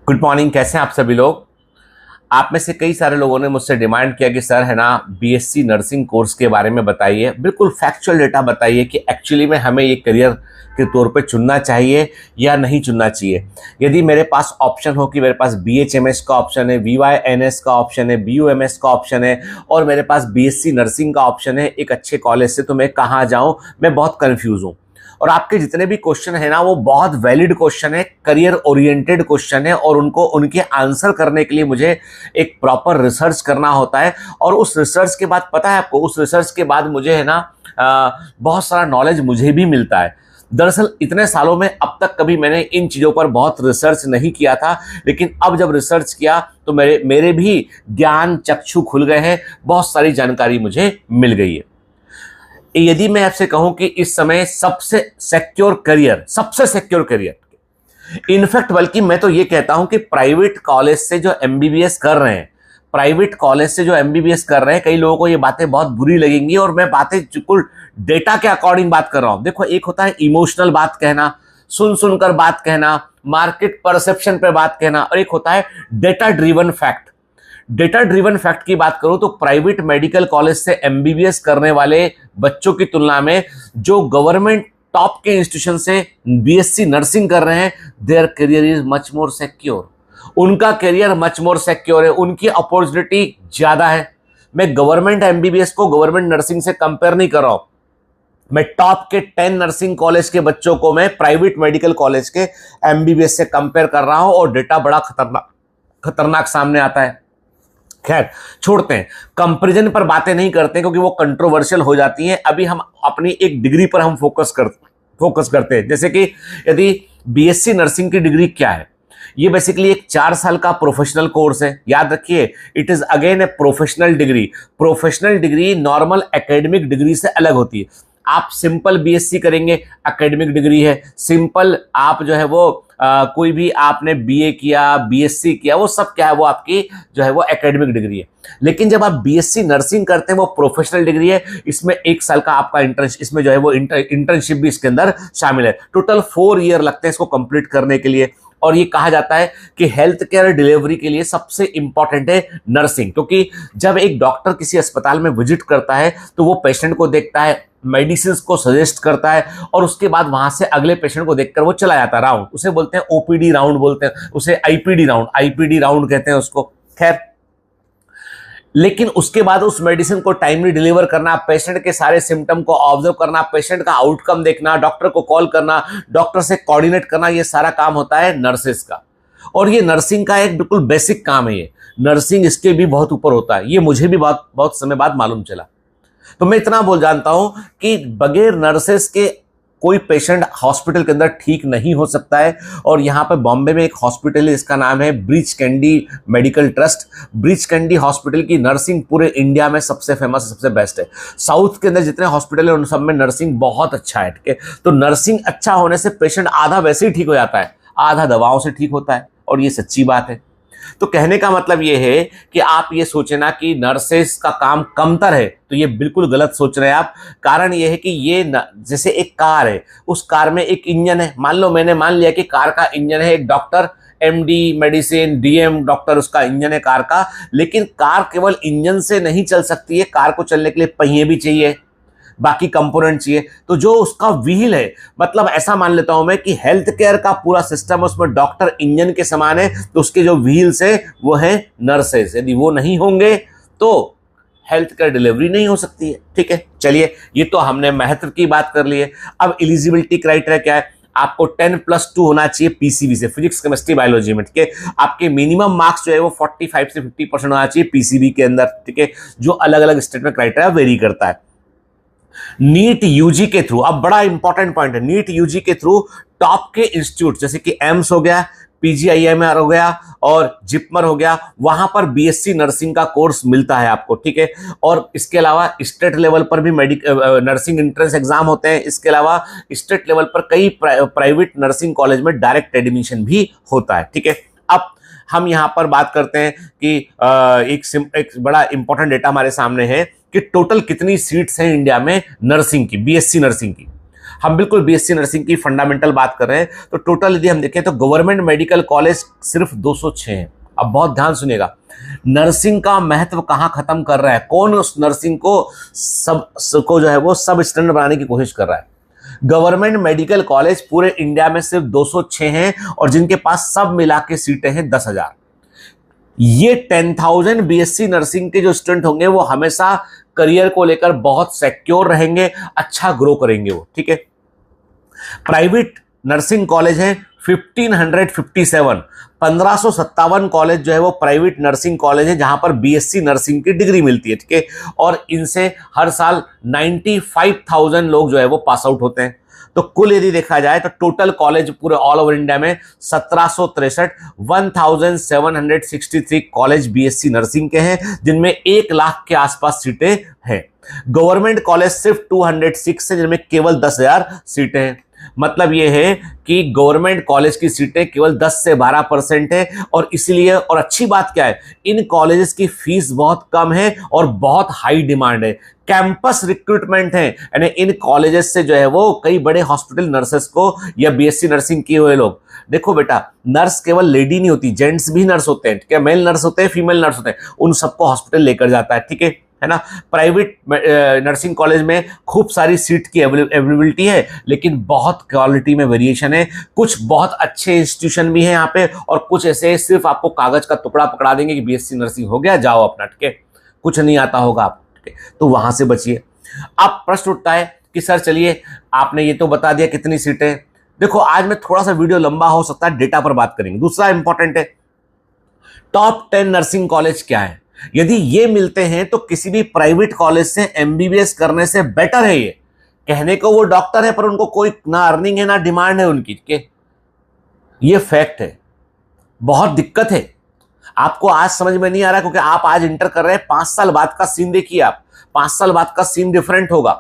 Good morning. कैसे हैं आप सभी लोग। आप में से कई सारे लोगों ने मुझसे डिमांड किया कि सर है ना बीएससी नर्सिंग कोर्स के बारे में बताइए, बिल्कुल फैक्चुअल डेटा बताइए कि एक्चुअली में हमें ये करियर के तौर पे चुनना चाहिए या नहीं चुनना चाहिए। यदि मेरे पास ऑप्शन हो कि मेरे पास बीएचएमएस का ऑप्शन है, वीवाईएनएस का ऑप्शन है, बीयूएमएस का ऑप्शन है और मेरे पास बीएससी नर्सिंग का ऑप्शन है एक अच्छे कॉलेज से, तो मैं कहाँ जाऊँ, मैं बहुत कन्फ्यूज हूँ। और आपके जितने भी क्वेश्चन है ना वो बहुत वैलिड क्वेश्चन है, करियर ओरिएंटेड क्वेश्चन है और उनको उनके आंसर करने के लिए मुझे एक प्रॉपर रिसर्च करना होता है। और उस रिसर्च के बाद पता है आपको, उस रिसर्च के बाद मुझे है ना बहुत सारा नॉलेज मुझे भी मिलता है। दरअसल इतने सालों में अब तक कभी मैंने इन चीज़ों पर बहुत रिसर्च नहीं किया था, लेकिन अब जब रिसर्च किया तो मेरे मेरे भी ज्ञान चक्षु खुल गए हैं, बहुत सारी जानकारी मुझे मिल गई है। यदि मैं आपसे कहूं कि इस समय सबसे सिक्योर करियर इनफैक्ट बल्कि मैं तो ये कहता हूं कि प्राइवेट कॉलेज से जो एमबीबीएस कर रहे हैं, कई लोगों को ये बातें बहुत बुरी लगेंगी और मैं बातें बिल्कुल डेटा के अकॉर्डिंग बात कर रहा हूं। देखो, एक होता है इमोशनल बात कहना, सुनकर बात कहना, मार्केट परसेप्शन पे बात कहना, और एक होता है डेटा ड्रिवन फैक्ट की बात करूं तो प्राइवेट मेडिकल कॉलेज से एमबीबीएस करने वाले बच्चों की तुलना में जो गवर्नमेंट टॉप के इंस्टीट्यूशन से बीएससी नर्सिंग कर रहे हैं, their career is much more secure. उनका करियर मच मोर सिक्योर है, उनकी अपॉर्चुनिटी ज्यादा है। मैं गवर्नमेंट एमबीबीएस को गवर्नमेंट नर्सिंग से कंपेयर नहीं कर रहा हूं, मैं टॉप के 10 नर्सिंग कॉलेज के बच्चों को मैं प्राइवेट मेडिकल कॉलेज के एमबीबीएस से कंपेयर कर रहा हूं और डेटा बड़ा खतरनाक सामने आता है। खैर छोड़ते हैं, कंपैरिजन पर बातें नहीं करते क्योंकि वो कंट्रोवर्शियल हो जाती हैं। अभी हम अपनी एक डिग्री पर हम फोकस करते हैं। जैसे कि यदि बीएससी नर्सिंग की डिग्री क्या है, ये बेसिकली एक 4 साल का प्रोफेशनल कोर्स है। याद रखिए, it is again a professional degree normal academic degree से अलग होती है। आप सिंपल बीएससी करेंगे, एकेडमिक डिग्री है। सिंपल आप जो है वो कोई भी आपने बीए किया, बीएससी किया, वो सब क्या है, वो आपकी जो है वो एकेडमिक डिग्री है। लेकिन जब आप बीएससी नर्सिंग करते हैं वो प्रोफेशनल डिग्री है। इसमें 1 साल का आपका इसमें जो है वो इंटर्नशिप भी इसके अंदर शामिल है। टोटल 4 ईयर लगते हैं इसको कंप्लीट करने के लिए। और ये कहा जाता है कि हेल्थ केयर डिलीवरी के लिए सबसे इंपॉर्टेंट है नर्सिंग, क्योंकि जब एक डॉक्टर किसी अस्पताल में विजिट करता है तो वो पेशेंट को देखता है, मेडिसिन को सजेस्ट करता है और उसके बाद वहां से अगले पेशेंट को देखकर वो चला जाता है राउंड। उसे बोलते हैं ओपीडी राउंड, बोलते हैं उसे आईपीडी राउंड कहते हैं उसको। खैर, लेकिन उसके बाद उस मेडिसिन को टाइमली डिलीवर करना, पेशेंट के सारे सिम्टम को ऑब्जर्व करना, पेशेंट का आउटकम देखना, डॉक्टर को कॉल करना, डॉक्टर से कोऑर्डिनेट करना, ये सारा काम होता है नर्सेस का। और ये नर्सिंग का एक बिल्कुल बेसिक काम है। ये नर्सिंग इसके भी बहुत ऊपर होता है। ये मुझे भी बहुत समय बाद मालूम चला। तो मैं इतना बोल जानता हूं कि बगैर नर्सेस के कोई पेशेंट हॉस्पिटल के अंदर ठीक नहीं हो सकता है। और यहाँ पे बॉम्बे में एक हॉस्पिटल है, इसका नाम है breach candy medical trust. Breach candy hospital की नर्सिंग पूरे इंडिया में सबसे फेमस है, सबसे बेस्ट है। साउथ के अंदर जितने हॉस्पिटल है उन सब में नर्सिंग बहुत अच्छा है। ठीक है, तो नर्सिंग अच्छा होने से पेशेंट आधा वैसे ही ठीक हो जाता है, आधा दवाओं से ठीक होता है, और ये सच्ची बात है। तो कहने का मतलब ये है कि आप ये सोचे ना कि नर्सेस का काम कमतर है, तो ये बिल्कुल गलत सोच रहे हैं आप। कारण ये है कि ये जैसे एक कार है, उस कार में एक इंजन है। मैंने मान लिया कि कार का इंजन है, एक doctor MD medicine DM doctor, उसका इंजन है कार का। लेकिन कार केवल इंजन से नहीं चल सकती है, कार को चलने के लिए पहिए भी चाहिए, बाकी कंपोनेंट चाहिए। तो जो उसका व्हील है, मतलब ऐसा मान लेता हूं मैं कि हेल्थ केयर का पूरा सिस्टम, उसमें डॉक्टर इंजन के समान है, तो उसके जो व्हील्स है वो है नर्सेस। यदि वो नहीं होंगे तो हेल्थ केयर डिलीवरी नहीं हो सकती है। ठीक है, चलिए, ये तो हमने महत्व की बात कर ली है। अब एलिजिबिलिटी क्राइटेरिया क्या है? आपको 10+2 होना चाहिए पीसीबी से, फिजिक्स केमिस्ट्री बायोलॉजी में। ठीक है, आपके मिनिमम मार्क्स जो है वो 45 से 50% होना चाहिए पीसीबी के अंदर। ठीक है, जो अलग अलग स्टेट में क्राइटेरिया वेरी करता है। नीट यूजी के थ्रू, अब बड़ा इंपॉर्टेंट पॉइंट है, नीट यूजी के थ्रू टॉप के इंस्टीट्यूट जैसे कि एम्स हो गया, पीजीआईएमआर हो गया और जिपमर हो गया, वहां पर बीएससी नर्सिंग का कोर्स मिलता है आपको। ठीक है, और इसके अलावा स्टेट लेवल पर भी नर्सिंग एंट्रेंस एग्जाम होते हैं। इसके अलावा स्टेट लेवल पर कई प्राइवेट नर्सिंग कॉलेज में डायरेक्ट एडमिशन भी होता है। ठीक है, अब हम यहां पर बात करते हैं कि एक बड़ा इंपॉर्टेंट डेटा हमारे सामने है कि टोटल कितनी सीट्स हैं इंडिया में नर्सिंग की, बीएससी नर्सिंग की। हम बिल्कुल बीएससी नर्सिंग की फंडामेंटल बात कर रहे हैं। तो टोटल यदि हम देखें तो गवर्नमेंट मेडिकल कॉलेज सिर्फ 206 हैं। अब बहुत ध्यान सुनिएगा, नर्सिंग का महत्व कहां खत्म कर रहा है, कौन उस नर्सिंग को को जो है वो सब स्टैंडर्ड बनाने की कोशिश कर रहा है। गवर्नमेंट मेडिकल कॉलेज पूरे इंडिया में सिर्फ 206 हैं और जिनके पास सब मिला के सीटें हैं 10,000। ये 10,000 बीएससी नर्सिंग के जो स्टूडेंट होंगे वो हमेशा करियर को लेकर बहुत सिक्योर रहेंगे, अच्छा ग्रो करेंगे वो, ठीक है। प्राइवेट नर्सिंग कॉलेज है 1557, 1557 कॉलेज जो है वो प्राइवेट नर्सिंग कॉलेज है जहां पर बीएससी नर्सिंग की डिग्री मिलती है, ठीक है। और इनसे हर साल 95,000 लोग जो है वो पास आउट होते हैं। तो कुल यदि देखा जाए तो टोटल कॉलेज पूरे ऑल ओवर इंडिया में 1763 1763 कॉलेज बीएससी नर्सिंग के हैं, जिनमें 1 लाख के आसपास सीटें हैं। गवर्नमेंट कॉलेज सिर्फ 206 है, जिनमें केवल 10,000 सीटें हैं। मतलब यह है कि गवर्नमेंट कॉलेज की सीटें केवल 10 से 12% है। और इसलिए, और अच्छी बात क्या है, इन कॉलेजेस की फीस बहुत कम है और बहुत हाई डिमांड है। कैंपस रिक्रूटमेंट है, यानी इन कॉलेजेस से जो है वो कई बड़े हॉस्पिटल नर्सेस को या बीएससी नर्सिंग किए हुए लोग, देखो बेटा, नर्स केवल लेडी नहीं होती, जेंट्स भी नर्स होते हैं, ठीक है। मेल नर्स होते हैं, फीमेल नर्स होते हैं, उन सबको हॉस्पिटल लेकर जाता है, ठीक है ना। प्राइवेट नर्सिंग कॉलेज में खूब सारी सीट की अवेलेबिलिटी है, लेकिन बहुत क्वालिटी में वेरिएशन है। कुछ बहुत अच्छे इंस्टीट्यूशन भी हैं यहाँ पे, और कुछ ऐसे सिर्फ आपको कागज का टुकड़ा पकड़ा देंगे कि बीएससी नर्सिंग हो गया, जाओ अपना, ठीक है, कुछ नहीं आता होगा आप, ठीक है। तो वहां से बचिए। अब प्रश्न उठता है कि सर चलिए, आपने ये तो बता दिया कितनी सीटें। देखो, आज में थोड़ा सा वीडियो लंबा हो सकता है, डेटा पर बात करेंगे। दूसरा इंपॉर्टेंट है, टॉप 10 नर्सिंग कॉलेज क्या है। यदि ये मिलते हैं तो किसी भी प्राइवेट कॉलेज से एमबीबीएस करने से बेटर है। ये कहने को वो डॉक्टर है, पर उनको कोई ना अर्निंग है ना डिमांड है उनकी, के ये फैक्ट है। बहुत दिक्कत है, आपको आज समझ में नहीं आ रहा क्योंकि आप आज इंटर कर रहे हैं। 5 साल बाद का सीन देखिए आप, 5 साल बाद का सीन डिफरेंट होगा।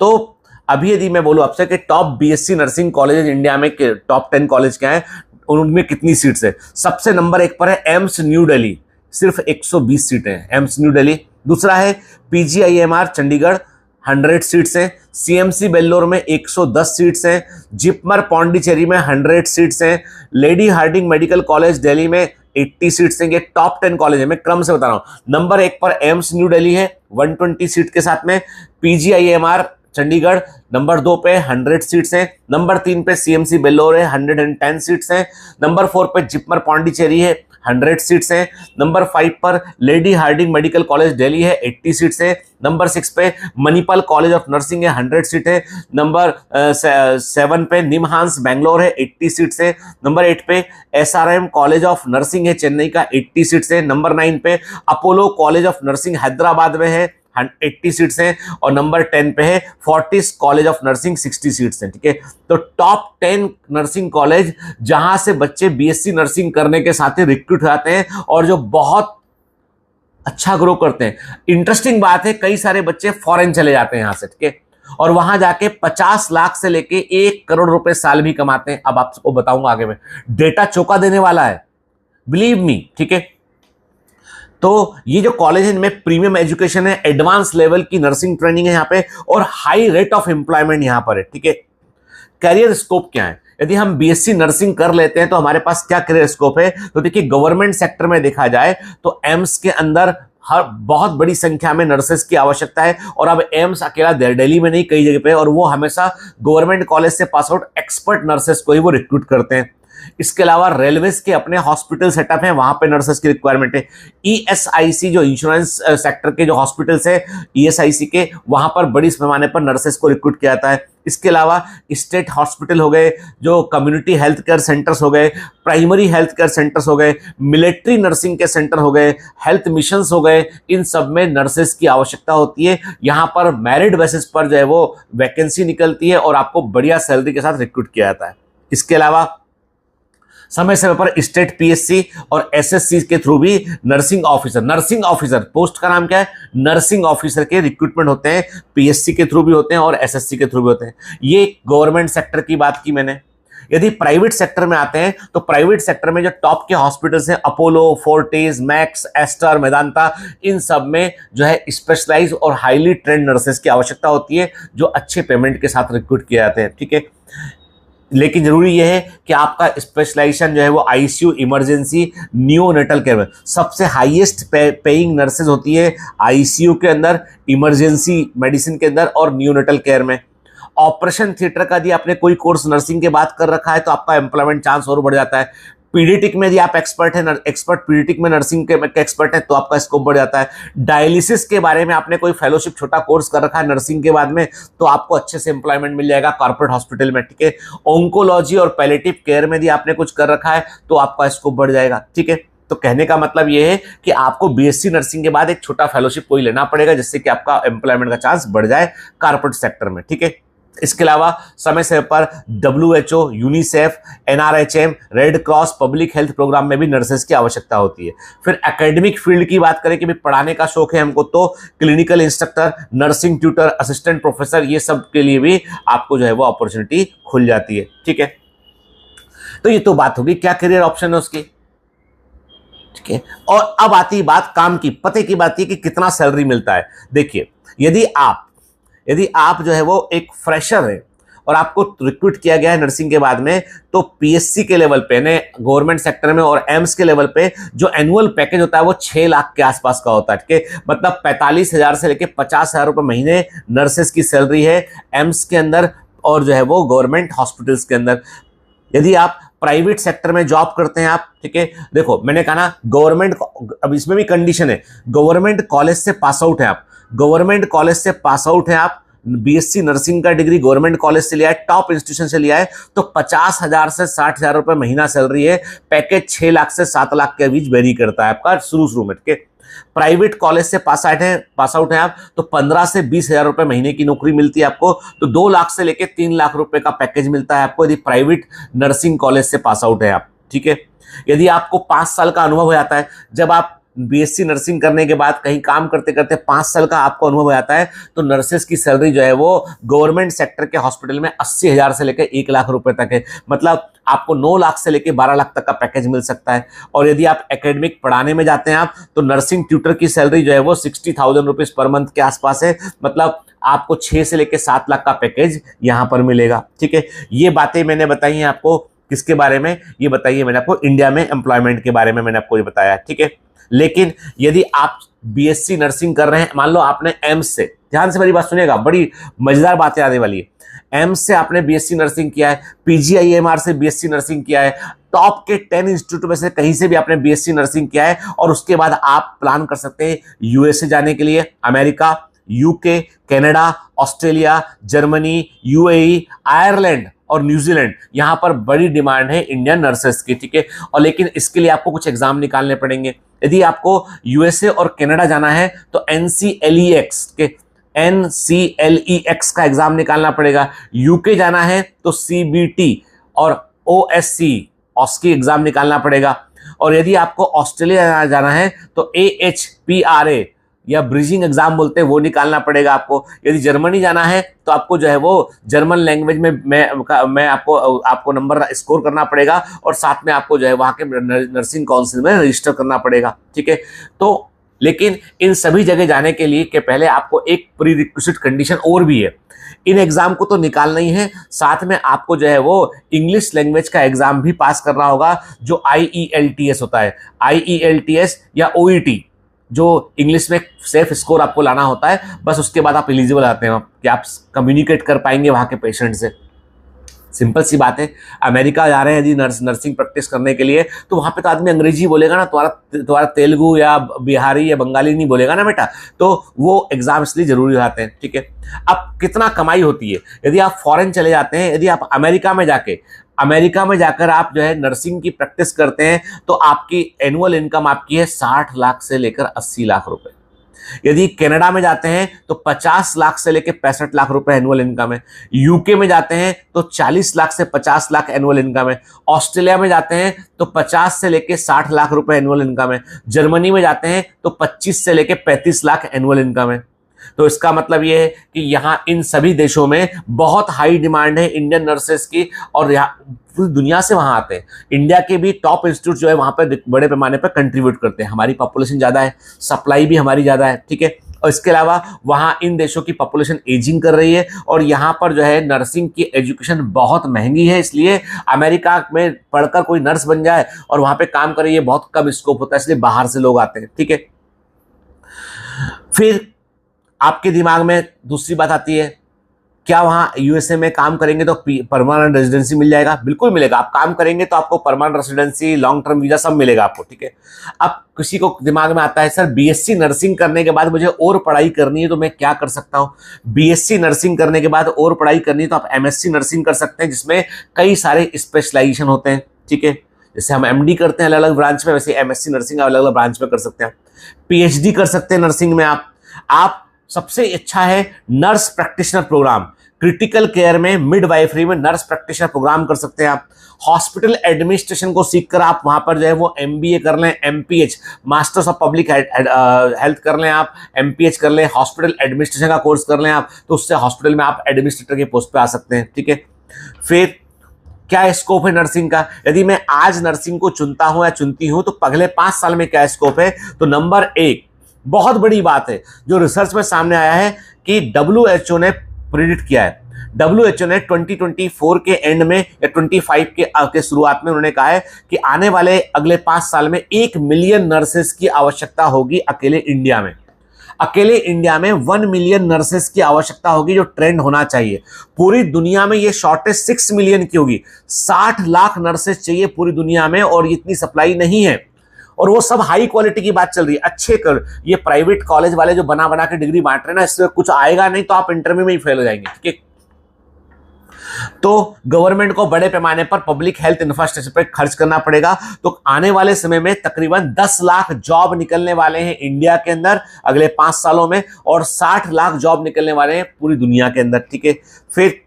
तो अभी यदि मैं बोलूं आपसे कि top BSc nursing college India में टॉप 10 कॉलेज क्या है, उनमें कितनी सीट्स है। सबसे नंबर 1 पर है एम्स न्यू दिल्ली, सिर्फ 120 सीटें हैं एम्स न्यू दिल्ली। दूसरा है पीजीआईएमआर चंडीगढ़, 100 सीट्स हैं। सीएमसी बेल्लोर में 110 सीट्स हैं। जिपमर पौंडीचेरी में 100 सीट्स हैं। Lady Hardinge Medical College Delhi में 80 सीट्स हैं। ये टॉप 10 कॉलेज है, मैं क्रम से बता रहा हूं। नंबर 1 पर एम्स न्यू दिल्ली है 120 सीट के साथ में। पीजीआईएमआर चंडीगढ़ नंबर 2 पे 100 सीट्स हैं। नंबर 3 पे सीएमसी बेल्लोर है 110 सीट्स हैं। नंबर 4 पे जिपमर पौंडीचेरी है 100 सीट्स हैं। नंबर 5 पर Lady Hardinge Medical College Delhi है 80 सीट्स है। नंबर 6 पे मणिपाल कॉलेज ऑफ नर्सिंग है 100 सीट है। नंबर 7 पे निमहांस बेंगलोर है 80 सीट्स है। नंबर 8 पे एसआरएम कॉलेज ऑफ नर्सिंग है चेन्नई का 80 सीट्स है। नंबर 9 पे Apollo college of nursing Hyderabad में है 80 सीट्स हैं। और नंबर 10 पे है Fortis college of nursing 60 seats हैं, ठीक है। तो टॉप 10 नर्सिंग कॉलेज जहां से बच्चे बीएससी नर्सिंग करने के साथ ही रिक्रूट होते हैं और जो बहुत अच्छा ग्रो करते हैं। इंटरेस्टिंग बात है, कई सारे बच्चे फॉरेन चले जाते हैं यहां से, ठीक है, और वहां जाके 50 लाख से लेके 1 करोड़ रुपए साल भी कमाते हैं। अब आपको बताऊंगा आगे में, डेटा चौंका देने वाला है, बिलीव मी, ठीक है। तो ये जो कॉलेज है इनमें प्रीमियम एजुकेशन है, एडवांस लेवल की नर्सिंग ट्रेनिंग है यहाँ पे, और हाई रेट ऑफ एम्प्लॉयमेंट यहाँ पर है, ठीक है। कैरियर स्कोप क्या है, यदि हम बीएससी नर्सिंग कर लेते हैं तो हमारे पास क्या कैरियर स्कोप है। तो देखिए, गवर्नमेंट सेक्टर में देखा जाए तो एम्स के अंदर हर बहुत बड़ी संख्या में नर्सेस की आवश्यकता है। और अब एम्स अकेला दिल्ली में नहीं, कई जगह पे, और वो हमेशा गवर्नमेंट कॉलेज से पास आउट एक्सपर्ट नर्सेस को ही वो रिक्रूट करते हैं। इसके अलावा रेलवेज के अपने हॉस्पिटल सेटअप हैं, वहां पे नर्सेस की रिक्वायरमेंट है। ईएसआईसी जो इंश्योरेंस सेक्टर के जो हॉस्पिटल्स है ईएसआईसी के, वहां पर बड़ी पैमाने पर नर्सेस को रिक्रूट किया जाता है। इसके अलावा स्टेट हॉस्पिटल हो गए, जो कम्युनिटी हेल्थ केयर सेंटर्स हो गए, प्राइमरी हेल्थ केयर सेंटर्स हो गए, मिलिट्री नर्सिंग के सेंटर हो गए, हेल्थ मिशंस हो गए, इन सब में नर्सेस की आवश्यकता होती है। यहाँ पर मेरिट बेसिस पर जो है वो वैकेंसी निकलती है और आपको बढ़िया सैलरी के साथ रिक्रूट किया जाता है। इसके अलावा समय समय पर स्टेट पीएससी और एसएससी के थ्रू भी नर्सिंग ऑफिसर पोस्ट का नाम क्या है, नर्सिंग ऑफिसर के रिक्रूटमेंट होते हैं, पीएससी के थ्रू भी होते हैं और एसएससी के थ्रू भी होते हैं। ये गवर्नमेंट सेक्टर की बात की मैंने। यदि प्राइवेट सेक्टर में आते हैं तो प्राइवेट सेक्टर में जो टॉप के हॉस्पिटल्स हैं, अपोलो, फोर्टिस, मैक्स, एस्टर, मेदांता, इन सब में जो है स्पेशलाइज और हाईली ट्रेंड नर्सेस की आवश्यकता होती है जो अच्छे पेमेंट के साथ रिक्रूट किए जाते हैं। ठीक है, लेकिन जरूरी यह है कि आपका स्पेशलाइजेशन जो है वो आईसीयू, इमरजेंसी, नियोनेटल केयर में सबसे हाईएस्ट पेइंग नर्सेज होती है आईसीयू के अंदर, इमरजेंसी मेडिसिन के अंदर और नियोनेटल केयर में। ऑपरेशन थिएटर का यदि आपने कोई कोर्स नर्सिंग के बाद कर रखा है तो आपका एम्प्लॉयमेंट चांस और बढ़ जाता है। पीडियाट्रिक में यदि आप एक्सपर्ट है, एक्सपर्ट पीडियाट्रिक में नर्सिंग के एक्सपर्ट है तो आपका स्कोप बढ़ जाता है। डायलिसिस के बारे में आपने कोई फेलोशिप छोटा कोर्स कर रखा है नर्सिंग के बाद में तो आपको अच्छे से एम्प्लॉयमेंट मिल जाएगा कॉर्पोरेट हॉस्पिटल में। ठीक है, ऑन्कोलॉजी और पैलेटिव केयर में यदि आपने कुछ कर रखा है तो आपका स्कोप बढ़ जाएगा। ठीक है, तो कहने का मतलब यह है कि आपको बीएससी नर्सिंग के बाद एक छोटा फेलोशिप कोई लेना पड़ेगा जिससे कि आपका एम्प्लॉयमेंट का चांस बढ़ जाए कॉर्पोरेट सेक्टर में। ठीक है, इसके अलावा समय समय पर WHO, UNICEF, NRHM, Red Cross, public health programme में भी नर्सेस की आवश्यकता होती है। फिर एकेडमिक फील्ड की बात करें कि भी पढ़ाने का शौक है हमको तो clinical instructor, nursing tutor, assistant professor, ये सब के लिए भी आपको जो है वो अपॉर्चुनिटी खुल जाती है। ठीक है, तो ये तो बात होगी क्या करियर ऑप्शन है उसकी। ठीक है, और अब आती बात काम की, पते की बात है कि कितना सैलरी मिलता है। देखिए, यदि आप जो है वो एक फ्रेशर है और आपको रिक्रूट किया गया है नर्सिंग के बाद में तो पीएससी के लेवल पे ने गवर्नमेंट सेक्टर में और एम्स के लेवल पे जो एनुअल पैकेज होता है वो 6 लाख के आसपास का होता है। ठीक है, मतलब 45,000 से लेके 50,000 रुपए महीने नर्सेस की सैलरी है एम्स के अंदर और जो है वो गवर्नमेंट हॉस्पिटल्स के अंदर। यदि आप प्राइवेट सेक्टर में जॉब करते हैं आप, ठीक है, देखो मैंने कहा ना गवर्नमेंट, अब इसमें भी कंडीशन है, गवर्नमेंट कॉलेज से पास आउट है आप, गवर्नमेंट कॉलेज से पास आउट है आप, बीएससी नर्सिंग का डिग्री गवर्नमेंट कॉलेज से लिया है, टॉप इंस्टीट्यूशन से लिया है तो 50,000 से 60,000 रुपए महीना सैलरी है। पैकेज 6 लाख से 7 लाख के बीच वेरी करता है आपका शुरू में। ठीक है, प्राइवेट कॉलेज से पास आउट है आप तो 15 से 20,000 रुपए महीने की नौकरी मिलती है आपको, तो 2 लाख से लेके 3 लाख रुपए का पैकेज मिलता है आपको यदि प्राइवेट नर्सिंग कॉलेज से पास आउट है आप। ठीक है, यदि आपको 5 साल का अनुभव हो जाता है, जब आप बीएससी नर्सिंग करने के बाद कहीं काम करते करते 5 साल का आपको अनुभव हो जाता है तो नर्सेस की सैलरी जो है वो गवर्नमेंट सेक्टर के हॉस्पिटल में 80,000 से लेकर 1 लाख रुपए तक है। मतलब आपको 9 लाख से लेकर 12 लाख तक का पैकेज मिल सकता है। और यदि आप एकेडमिक पढ़ाने में जाते हैं आप तो नर्सिंग ट्यूटर की सैलरी जो है वो 60,000 रुपीज पर मंथ के आसपास है। मतलब आपको 6 से लेकर 7 लाख का पैकेज यहां पर मिलेगा। ठीक है, ये बातें मैंने बताई हैं आपको किसके बारे में, ये बताइए मैंने आपको इंडिया में एम्प्लॉयमेंट के बारे में मैंने आपको ये बताया। ठीक है, लेकिन यदि आप बीएससी नर्सिंग कर रहे हैं, मान लो आपने एम्स से, ध्यान से मेरी बात सुनिएगा, बड़ी मजेदार बातें आने वाली है। एम्स से आपने बीएससी नर्सिंग किया है, पीजीआईएमआर से बीएससी नर्सिंग किया है, टॉप के 10 इंस्टीट्यूट में से कहीं से भी आपने बीएससी नर्सिंग किया है और उसके बाद आप प्लान कर सकते हैं यूएसए जाने के लिए, America, UK, Canada, Australia, Germany, UAE, Ireland और न्यूजीलैंड, यहां पर बड़ी डिमांड है इंडियन नर्सेस की। ठीक है, और लेकिन इसके लिए आपको कुछ एग्जाम निकालने पड़ेंगे। यदि आपको यूएसए और कनाडा जाना है तो NCLEX का एग्जाम निकालना पड़ेगा। यूके जाना है तो CBT और OSC ऑस्की एग्जाम निकालना पड़ेगा। और यदि आपको ऑस्ट्रेलिया जाना है तो AHPRA या ब्रिजिंग एग्जाम बोलते हैं वो निकालना पड़ेगा आपको। यदि जर्मनी जाना है तो आपको जो है वो जर्मन लैंग्वेज में मैं आपको नंबर स्कोर करना पड़ेगा और साथ में आपको जो है वहां के नर्सिंग काउंसिल में रजिस्टर करना पड़ेगा। ठीक है, तो लेकिन इन सभी जगह जाने के लिए के पहले आपको एक प्री रिक्विजिट कंडीशन और भी है। इन एग्जाम को तो निकालना ही है, साथ में आपको जो है वो इंग्लिश लैंग्वेज का एग्जाम भी पास करना होगा जो IELTS होता है, IELTS या OET, जो इंग्लिश में सेफ स्कोर आपको लाना होता है। बस उसके बाद आप एलिजिबल आते हैं कि आप कम्युनिकेट कर पाएंगे वहां के पेशेंट से। सिंपल सी बात है, अमेरिका जा रहे हैं यदि नर्सिंग प्रैक्टिस करने के लिए तो वहां पे तो आदमी अंग्रेजी बोलेगा ना, तुम्हारा तेलुगु या बिहारी या बंगाली नहीं बोलेगा ना बेटा, तो वो एग्जाम इसलिए जरूरी होते हैं। ठीक है, अब कितना कमाई होती है यदि आप फॉरेन चले जाते हैं, यदि आप अमेरिका में जाकर आप जो है नर्सिंग की प्रैक्टिस करते हैं तो आपकी एनुअल इनकम आपकी है 60 लाख से लेकर 80 लाख रुपए। यदि कनाडा में जाते हैं तो 50 लाख से लेकर 65 लाख रुपए एनुअल इनकम है। यूके में जाते हैं तो 40 लाख से 50 लाख एनुअल इनकम है। ऑस्ट्रेलिया में जाते हैं तो 50 से लेकर 60 लाख रुपए एनुअल इनकम है। जर्मनी में जाते हैं तो 25 से लेकर 35 लाख एनुअल इनकम है। तो इसका मतलब ये है कि यहाँ इन सभी देशों में बहुत हाई डिमांड है इंडियन नर्सेस की, और यहाँ पूरी दुनिया से वहाँ आते हैं। इंडिया के भी टॉप इंस्टीट्यूट जो है वहाँ पर बड़े पैमाने पर कंट्रीब्यूट करते हैं। हमारी पॉपुलेशन ज़्यादा है, सप्लाई भी हमारी ज़्यादा है, ठीक है। और इसके अलावा वहाँ इन देशों की पॉपुलेशन एजिंग कर रही है, और यहाँ पर जो है नर्सिंग की एजुकेशन बहुत महंगी है, इसलिए अमेरिका में पढ़कर कोई नर्स बन जाए और वहाँ पे काम करे ये बहुत कम स्कोप होता है, इसलिए बाहर से लोग आते हैं, ठीक है। फिर आपके दिमाग में दूसरी बात आती है, क्या वहाँ यूएसए में काम करेंगे तो परमानेंट रेजिडेंसी मिल जाएगा? बिल्कुल मिलेगा। आप काम करेंगे तो आपको permanent residency, long term visa सब मिलेगा आपको, ठीक है। अब किसी को दिमाग में आता है सर बीएससी नर्सिंग करने के बाद मुझे और पढ़ाई करनी है तो मैं क्या कर सकता हूँ? बीएससी नर्सिंग करने के बाद और पढ़ाई करनी है तो आप एमएससी नर्सिंग कर सकते हैं, जिसमें कई सारे स्पेशलाइजेशन होते हैं, ठीक है। जैसे हम एमडी करते हैं अलग अलग ब्रांच में, वैसे एमएससी नर्सिंग अलग अलग ब्रांच में कर सकते हैं। पीएचडी कर सकते हैं नर्सिंग में आप सबसे अच्छा है nurse practitioner programme, critical care में, मिडवाइफरी में नर्स प्रैक्टिशनर प्रोग्राम कर सकते हैं आप। हॉस्पिटल एडमिनिस्ट्रेशन को सीखकर आप वहां पर जो है वो एमबीए कर लें, MPH masters of public health कर लें आप, एमपीएच कर लें, हॉस्पिटल एडमिनिस्ट्रेशन का कोर्स कर लें आप, तो उससे हॉस्पिटल में आप एडमिनिस्ट्रेटर के पोस्ट पे आ सकते हैं, ठीक है। फिर क्या स्कोप है नर्सिंग का? यदि मैं आज नर्सिंग को चुनता हूं या चुनती हूं तो अगले 5 साल में क्या स्कोप है? तो नंबर 1 बहुत बड़ी बात है जो रिसर्च में सामने आया है कि डब्ल्यूएचओ ने प्रिडिक्ट किया है। डब्ल्यूएचओ ने 2024 के एंड में या 25 के शुरुआत में उन्होंने कहा है कि आने वाले अगले 5 साल में 1 मिलियन नर्सेस की आवश्यकता होगी अकेले इंडिया में। अकेले इंडिया में 1 मिलियन नर्सेस की आवश्यकता होगी, जो ट्रेंड होना चाहिए। पूरी दुनिया में ये शॉर्टेज 6 मिलियन की होगी। 60 लाख नर्सेस चाहिए पूरी दुनिया में, और इतनी सप्लाई नहीं है। और वो सब हाई क्वालिटी की बात चल रही है, अच्छे कर। ये प्राइवेट कॉलेज वाले जो बना बना के डिग्री बांट रहे हैं ना, इससे कुछ आएगा नहीं, तो आप इंटरव्यू में ही फेल हो जाएंगे, ठीक है। तो गवर्नमेंट को बड़े पैमाने पर पब्लिक हेल्थ इंफ्रास्ट्रक्चर पर खर्च करना पड़ेगा। तो आने वाले समय में तकरीबन 10 लाख जॉब निकलने वाले हैं इंडिया के अंदर अगले 5 सालों में, और 60 लाख जॉब निकलने वाले हैं पूरी दुनिया के अंदर, ठीक है। फिर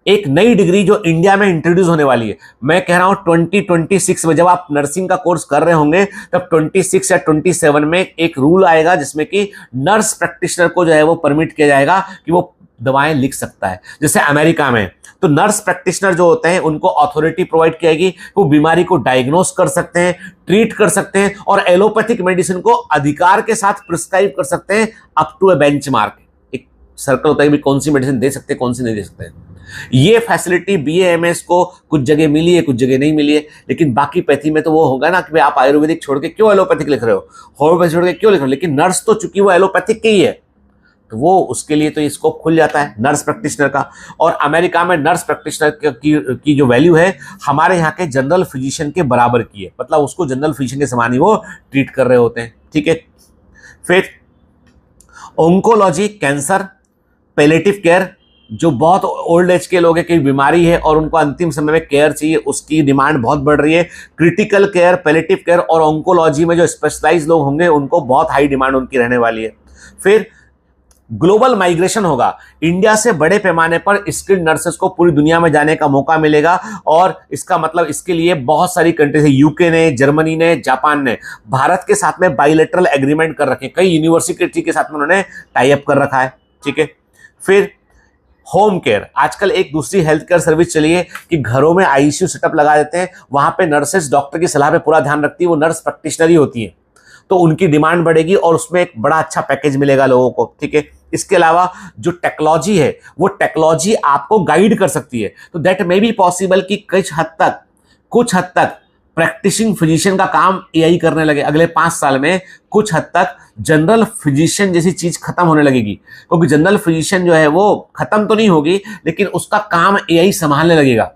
एक नई डिग्री जो इंडिया में इंट्रोड्यूस होने वाली है, मैं कह रहा हूं 2026 में, जब आप नर्सिंग का कोर्स कर रहे होंगे तब 26 या 27 में एक रूल आएगा जिसमें कि नर्स प्रैक्टिशनर को जो है वो परमिट किया जाएगा कि वो दवाएं लिख सकता है। जैसे अमेरिका में तो नर्स प्रैक्टिशनर जो होते हैं उनको अथॉरिटी प्रोवाइड की जाएगी, वो बीमारी को डायग्नोस कर सकते हैं, ट्रीट कर सकते हैं, और एलोपैथिक मेडिसिन को अधिकार के साथ प्रिस्क्राइब कर सकते हैं अप टू ए बेंचमार्क। एक सर्कल होता है कि कौन सी मेडिसिन दे सकते हैं, कौन सी नहीं दे सकते हैं। ये फैसिलिटी बीएएमएस को कुछ जगह मिली है, कुछ जगह नहीं मिली है, लेकिन बाकी पैथी में तो वो होगा ना कि आप आयुर्वेदिक छोड़ के क्यों एलोपैथिक लिख रहे हो, होम्योपैथी छोड़ के क्यों लिख रहे हो, लेकिन नर्स तो चूंकि वो एलोपैथिक की ही है, तो वो उसके लिए तो ये स्कोप खुल जाता है नर्स प्रैक्टिशनर का। और अमेरिका में नर्स प्रैक्टिशनर की जो वैल्यू है हमारे यहाँ के जनरल फिजिशियन के बराबर की है, मतलब उसको जनरल फिजिशियन के समान ही वो ट्रीट कर रहे होते हैं, ठीक है। फिर ओंकोलॉजी, कैंसर, पैलेटिव केयर, जो बहुत ओल्ड एज के लोग हैं, कोई बीमारी है और उनको अंतिम समय में केयर चाहिए, उसकी डिमांड बहुत बढ़ रही है। क्रिटिकल केयर, पैलेटिव केयर और ऑन्कोलॉजी में जो स्पेशलाइज लोग होंगे उनको बहुत हाई डिमांड उनकी रहने वाली है। फिर ग्लोबल माइग्रेशन होगा, इंडिया से बड़े पैमाने पर स्किल्ड नर्सेस को पूरी दुनिया में जाने का मौका मिलेगा, और इसका मतलब इसके लिए बहुत सारी कंट्रीज, यूके ने, जर्मनी ने, जापान ने भारत के साथ में बाइलेटरल एग्रीमेंट कर रखे, कई यूनिवर्सिटी के साथ में उन्होंने टाई अप कर रखा है, ठीक है। फिर होम केयर, आजकल एक दूसरी हेल्थ केयर सर्विस चली है कि घरों में आईसीयू सेटअप लगा देते हैं, वहां पे नर्सेस डॉक्टर की सलाह पे पूरा ध्यान रखती है, वो नर्स प्रैक्टिशनर ही होती है, तो उनकी डिमांड बढ़ेगी और उसमें एक बड़ा अच्छा पैकेज मिलेगा लोगों को, ठीक है। इसके अलावा जो टेक्नोलॉजी है वो टेक्नोलॉजी आपको गाइड कर सकती है, तो दैट मे बी पॉसिबल कि कुछ हद तक प्रैक्टिसिंग फिजिशियन का काम एआई करने लगे अगले 5 साल में। कुछ हद तक जनरल फिजिशियन जैसी चीज खत्म होने लगेगी, क्योंकि जनरल फिजिशियन जो है वो खत्म तो नहीं होगी, लेकिन उसका काम एआई संभालने लगेगा।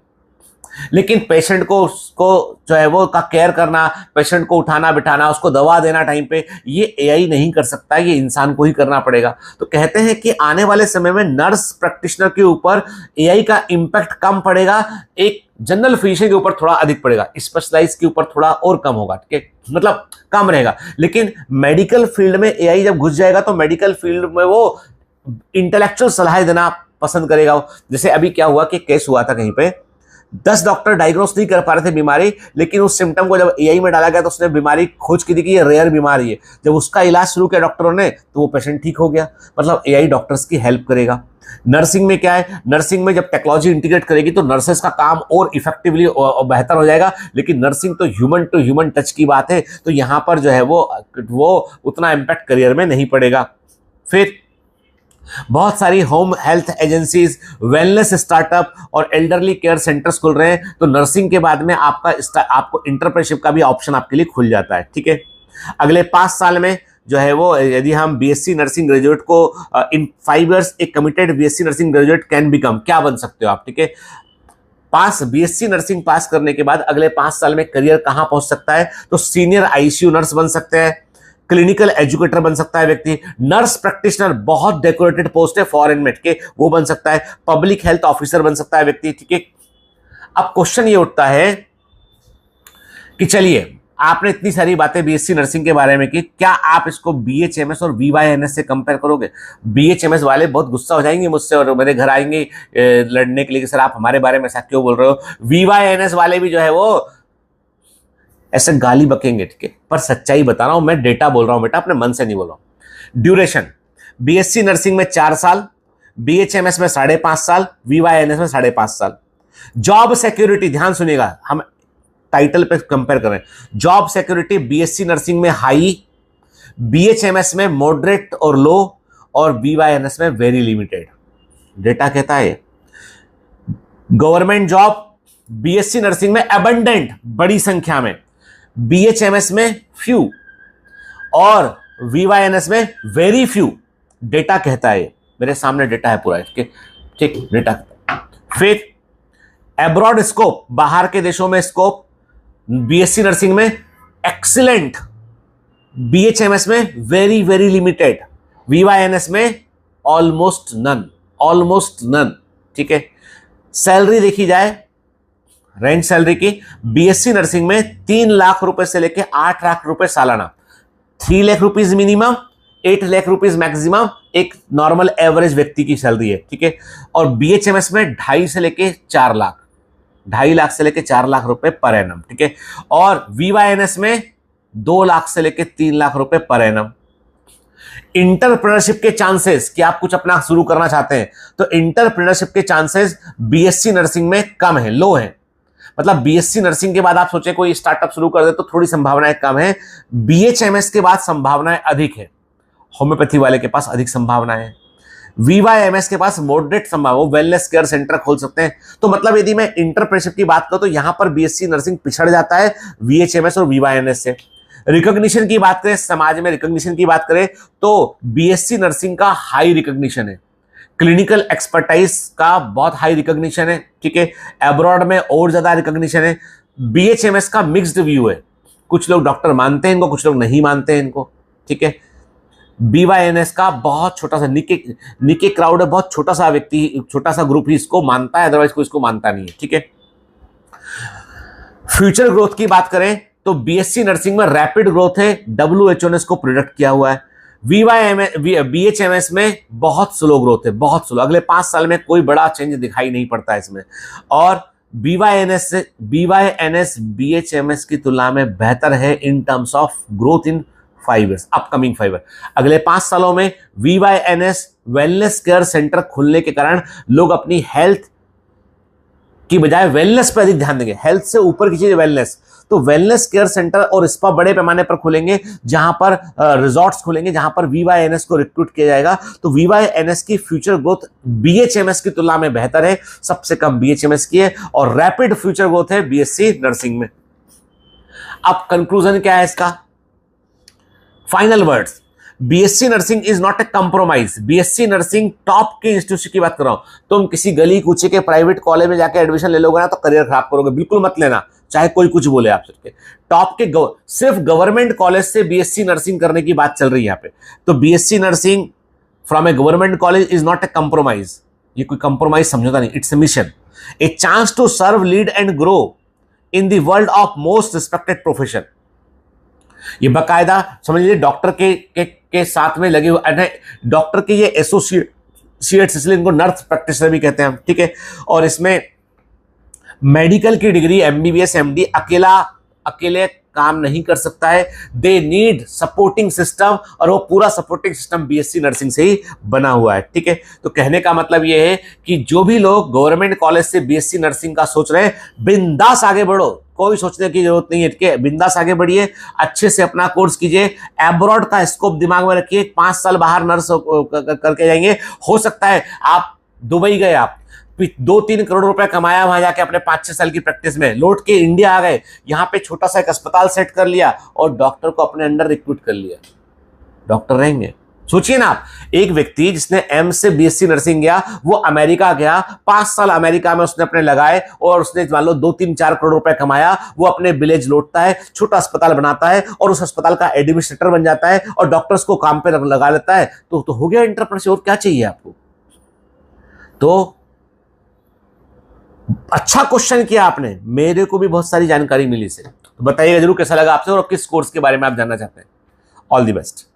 लेकिन पेशेंट को उसको जो है वो का केयर करना, पेशेंट को उठाना बिठाना, उसको दवा देना टाइम पे, ये एआई नहीं कर सकता, ये इंसान को ही करना पड़ेगा। तो कहते हैं कि आने वाले समय में नर्स प्रैक्टिशनर के ऊपर एआई का इंपैक्ट कम पड़ेगा, एक जनरल फिजिशियन के ऊपर थोड़ा अधिक पड़ेगा, स्पेशलाइज के ऊपर थोड़ा और कम होगा, ठीक है, मतलब कम रहेगा। लेकिन मेडिकल फील्ड में एआई जब घुस जाएगा तो मेडिकल फील्ड में वो इंटेलेक्चुअल सलाह देना पसंद करेगा। जैसे अभी क्या हुआ कि केस हुआ था कहीं पे 10 डॉक्टर डायग्नोस नहीं कर पा रहे थे बीमारी, लेकिन उस सिम्टम को जब एआई में डाला गया तो उसने बीमारी खोज की थी कि ये रेयर बीमारी है। जब उसका इलाज शुरू किया डॉक्टरों ने तो वो पेशेंट ठीक हो गया। मतलब एआई डॉक्टर्स की हेल्प करेगा। नर्सिंग में क्या है, नर्सिंग में जब टेक्नोलॉजी इंटीग्रेट करेगी तो नर्सेस का काम और इफेक्टिवली और बेहतर हो जाएगा। लेकिन नर्सिंग तो ह्यूमन टू ह्यूमन टच की बात है, तो यहां पर जो है वो उतना इम्पैक्ट करियर में नहीं पड़ेगा। फिर बहुत सारी home health agencies, wellness startup और एल्डरली केयर सेंटर्स खुल रहे हैं, तो नर्सिंग के बाद में आपको इंटरप्रेन्योरशिप का भी ऑप्शन आपके लिए खुल जाता है। ठीक है, अगले 5 साल में जो है वो, यदि हम बीएससी नर्सिंग ग्रेजुएट को इन 5 इयर्स एक committed BSc nursing graduate can become, क्या बन सकते हो आप? ठीक है, बीएससी नर्सिंग पास करने के बाद अगले 5 साल में करियर कहां पहुंच सकता है? तो सीनियर आईसीयू नर्स बन सकते हैं, क्लिनिकल एजुकेटर बन सकता है व्यक्ति, नर्स प्रैक्टिशनर, बहुत डेकोरेटेड पोस्ट है फॉरेन में के, वो बन सकता है, पब्लिक हेल्थ ऑफिसर बन सकता है व्यक्ति। ठीक है, अब क्वेश्चन ये उठता है कि चलिए आपने इतनी सारी बातें बीएससी नर्सिंग के बारे में की, क्या आप इसको बीएचएमएस और वीवाईएनएस से कंपेयर करोगे? बीएचएमएस वाले बहुत गुस्सा हो जाएंगे मुझसे और मेरे घर आएंगे लड़ने के लिए कि सर आप हमारे बारे में ऐसा क्यों बोल रहे हो। वीवाईएनएस वाले भी जो है वो ऐसे गाली बकेंगे। ठीक है, पर सच्चाई बता रहा हूं, मैं डेटा बोल रहा हूं बेटा, अपने मन से नहीं बोल रहा हूं। ड्यूरेशन, बीएससी नर्सिंग में 4 साल, बीएचएमएस में 5.5 साल, वीवाईएनएस में 5.5 साल। जॉब सिक्योरिटी, ध्यान सुनिएगा, हम टाइटल पे कंपेयर करें। जॉब सिक्योरिटी बीएससी नर्सिंग में हाई, बीएचएमएस में मॉडरेट और लो, और बीवाईएनएस में वेरी लिमिटेड। डेटा कहता है गवर्नमेंट जॉब बीएससी नर्सिंग में अबंडेंट, बड़ी संख्या में, बीएचएमएस में फ्यू और वीवाईएनएस में वेरी फ्यू। डेटा कहता है, मेरे सामने डेटा है पूरा, ठीक डेटा। फिर एब्रॉड स्कोप, बाहर के देशों में स्कोप, बीएससी नर्सिंग में एक्सीलेंट, बीएचएमएस में वेरी वेरी लिमिटेड, वीवाईएनएस में ऑलमोस्ट नन। ठीक है, सैलरी देखी जाए, रेंज सैलरी की, बीएससी नर्सिंग में 3 लाख रुपए से लेके 8 लाख रुपए सालाना, 3 lakh rupees minimum, 8 lakh rupees maximum, एक नॉर्मल एवरेज व्यक्ति की सैलरी है। ठीक है, और बीएचएमएस में 2.5 से लेके 4 लाख, 2.5 लाख से लेके 4 लाख रुपए पर एनम। ठीक है, और वीवाईएनएस में 2 लाख से लेके 3 लाख रुपए पर एनम। इंटरप्रेन्योरशिप के चांसेस कि आप कुछ अपना शुरू करना चाहते हैं, तो इंटरप्रेन्योरशिप के चांसेस बीएससी नर्सिंग में कम है, लो है। मतलब बीएससी नर्सिंग के बाद आप सोचे कोई स्टार्टअप शुरू कर दे तो थोड़ी संभावनाएं कम है, बीएचएमएस के बाद संभावनाएं अधिक है। होम्योपैथी वाले के पास अधिक संभावनाएं है, वीवाईएमएस के पास मॉडरेट संभावना, वो वेलनेस केयर सेंटर खोल सकते हैं। तो मतलब यदि मैं इंटरप्रेन्योरशिप की बात करूं तो यहां पर बीएससी नर्सिंग पिछड़ जाता है बीएचएमएस और वीवाईएनएस से। रिकॉग्निशन की बात करें, समाज में रिकॉग्निशन की बात करें तो बीएससी नर्सिंग का हाई रिकॉग्निशन है, क्लिनिकल एक्सपर्टाइज का बहुत हाई रिकॉग्निशन है। ठीक है, अब्रॉड में और ज्यादा रिकॉग्निशन है। बीएचएमएस का मिक्स्ड व्यू है, कुछ लोग डॉक्टर मानते हैं इनको, कुछ लोग नहीं मानते हैं इनको। ठीक है, बीवाईएनएस का बहुत छोटा सा निके क्राउड है, बहुत छोटा सा व्यक्ति, छोटा सा ग्रुप ही इसको मानता है, अदरवाइज कोई इसको मानता नहीं है। ठीक है, फ्यूचर ग्रोथ की बात करें तो बीएससी नर्सिंग में रैपिड ग्रोथ है, डब्ल्यूएचओ ने इसको प्रिडिक्ट किया हुआ है। बीएचएमएस में बहुत स्लो ग्रोथ है, बहुत स्लो, अगले 5 साल में कोई बड़ा चेंज दिखाई नहीं पड़ता है इसमें। और बीवाईएनएस बीएचएमएस की तुलना में बेहतर है in terms of growth in 5 years, upcoming 5 year. अगले 5 सालों में वीवाईएनएस वेलनेस केयर सेंटर खुलने के कारण लोग अपनी हेल्थ की बजाय वेलनेस पर अधिक ध्यान देंगे। हेल्थ से ऊपर की चीज वेलनेस, तो वेलनेस केयर सेंटर और स्पा बड़े पैमाने पर खुलेंगे, जहां पर रिजॉर्ट्स खुलेंगे, जहां पर वीवाईएनएस को रिक्रूट किया जाएगा। तो वीवाईएनएस की फ्यूचर ग्रोथ बीएचएमएस की तुलना में बेहतर है, सबसे कम बीएचएमएस की है, और रैपिड फ्यूचर ग्रोथ है बीएससी नर्सिंग में। अब कंक्लूजन क्या है इसका? Final words, BSc nursing is not a compromise. BSc nursing top के इंस्टीट्यूशन की बात कर रहा हूं। तुम किसी गली कूचे के प्राइवेट कॉलेज में जाकर एडमिशन ले लोगे ना तो करियर खराब करोगे, बिल्कुल मत लेना, चाहे कोई कुछ बोले आप सबके। टॉप के सिर्फ गवर्नमेंट कॉलेज से बीएससी नर्सिंग करने की बात चल रही है यहाँ पे। तो BSc nursing from a government college is not a compromise, ये कोई कंप्रोमाइज समझौता नहीं, it's a mission, a chance to serve, lead and grow in the world of most respected profession. ये बकायदा समझ लीजिए डॉक्टर के साथ में लगे हुए, डॉक्टर के ये एसोसिएट्स, इसलिए इनको नर्स प्रैक्टिशनर भी कहते हैं हम। ठीक है, और इसमें मेडिकल की डिग्री एमबीबीएस एमडी अकेले काम नहीं कर सकता है, दे नीड सपोर्टिंग सिस्टम, और वो पूरा सपोर्टिंग सिस्टम बीएससी नर्सिंग से ही बना हुआ है। ठीक है, तो कहने का मतलब ये है कि जो भी लोग गवर्नमेंट कॉलेज से बीएससी नर्सिंग का सोच रहे हैं, बिंदास आगे बढ़ो, कोई सोचने की जरूरत नहीं है। ठीक है, बिंदास आगे बढ़िए, अच्छे से अपना कोर्स कीजिए, एब्रॉड का स्कोप दिमाग में रखिए, 5 साल बाहर नर्स करके जाएंगे, हो सकता है आप दुबई गए, आप 2-3 करोड़ रुपए कमाया वहां जाके अपने 5-6 साल की प्रैक्टिस में, लौट के इंडिया आ गए, यहां पे छोटा सा एक अस्पताल सेट कर लिया और डॉक्टर को अपने अंडर रिक्रूट कर लिया, डॉक्टर रहेंगे। सोचिए ना आप, एक व्यक्ति जिसने एम से बीएससी नर्सिंग गया, वो अमेरिका गया, 5 साल अमेरिका में उसने अपने लगाए और उसने मान लो 2-3-4 करोड़ रुपए कमाया, वो अपने विलेज लौटता है, छोटा अस्पताल बनाता है और उस अस्पताल का एडमिनिस्ट्रेटर बन जाता है और डॉक्टर्स को काम पे लगा लेता है, तो हो गया एंटरप्रेन्योर। और क्या चाहिए आपको? तो अच्छा क्वेश्चन किया आपने, मेरे को भी बहुत सारी जानकारी मिली से। तो बताइएगा जरूर कैसा लगा आपसे और किस कोर्स के बारे में आप जानना चाहते हैं। All the best.